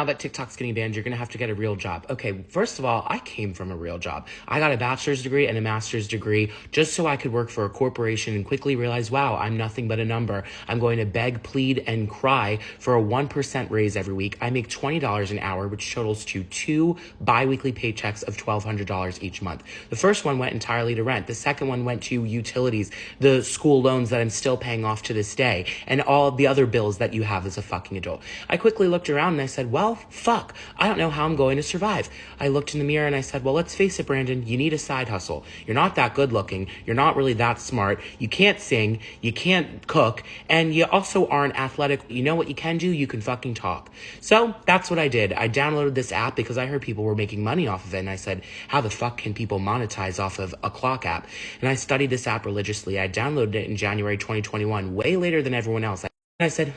Now that TikTok's getting banned, you're gonna have to get a real job. Okay, first of all, I came from a real job. I got a bachelor's degree and a master's degree just so I could work for a corporation and quickly realize, wow, I'm nothing but a number. I'm going to beg, plead, and cry for a 1% raise every week. I make $20 an hour, which totals to 2 bi-weekly paychecks of $1,200 each month. The first one went entirely to rent. The second one went to utilities, the school loans that I'm still paying off to this day, and all of the other bills that you have as a fucking adult. I quickly looked around and I said, well, fuck, I don't know how I'm going to survive. I looked in the mirror and I said, well, let's face it, Brandon, you need a side hustle. You're not that good looking. You're not really that smart. You can't sing. You can't cook. And you also aren't athletic. You know what you can do? You can fucking talk. So that's what I did. I downloaded this app because I heard people were making money off of it. And I said, how the fuck can people monetize off of a clock app? And I studied this app religiously. I downloaded it in January 2021, way later than everyone else. And I said,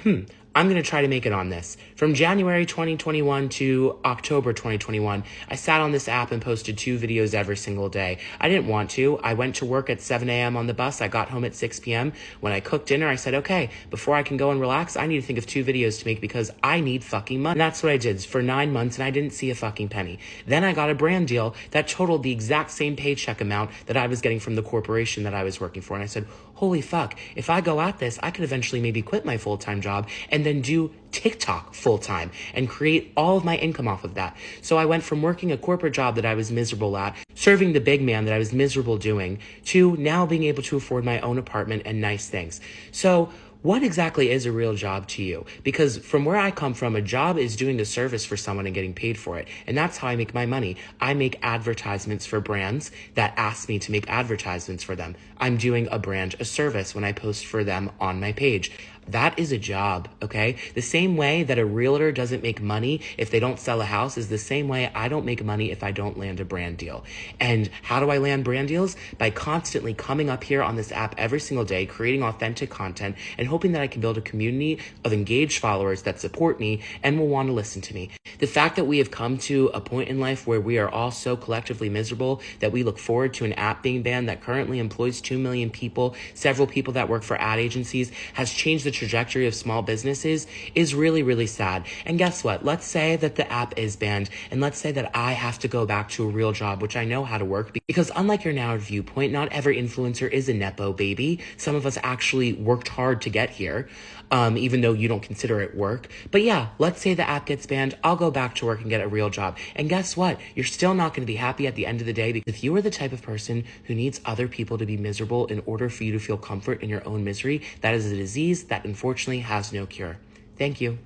I'm going to try to make it on this. From January 2021 to October 2021, I sat on this app and posted 2 videos every single day. I didn't want to. I went to work at 7 a.m. on the bus. I got home at 6 p.m. When I cooked dinner, I said, okay, before I can go and relax, I need to think of 2 videos to make because I need fucking money. And that's what I did for 9 months, and I didn't see a fucking penny. Then I got a brand deal that totaled the exact same paycheck amount that I was getting from the corporation that I was working for. And I said, holy fuck, if I go at this, I could eventually maybe quit my full-time job and then do TikTok full-time and create all of my income off of that. So I went from working a corporate job that I was miserable at, serving the big man that I was miserable doing, to now being able to afford my own apartment and nice things. So what exactly is a real job to you? Because from where I come from, a job is doing a service for someone and getting paid for it. And that's how I make my money. I make advertisements for brands that ask me to make advertisements for them. I'm doing a brand a service when I post for them on my page. That is a job, okay? The same way that a realtor doesn't make money if they don't sell a house is the same way I don't make money if I don't land a brand deal. And how do I land brand deals? By constantly coming up here on this app every single day, creating authentic content, and hoping that I can build a community of engaged followers that support me and will want to listen to me. The fact that we have come to a point in life where we are all so collectively miserable that we look forward to an app being banned that currently employs 2 million people, several people that work for ad agencies, has changed the trajectory of small businesses is really, really sad. And guess what? Let's say that the app is banned, and let's say that I have to go back to a real job, which I know how to work, because unlike your narrowed viewpoint, not every influencer is a Nepo baby. Some of us actually worked hard to get here, even though you don't consider it work. But yeah, let's say the app gets banned. I'll go back to work and get a real job. And guess what? You're still not going to be happy at the end of the day, because if you are the type of person who needs other people to be miserable in order for you to feel comfort in your own misery, that is a disease that unfortunately has no cure. Thank you.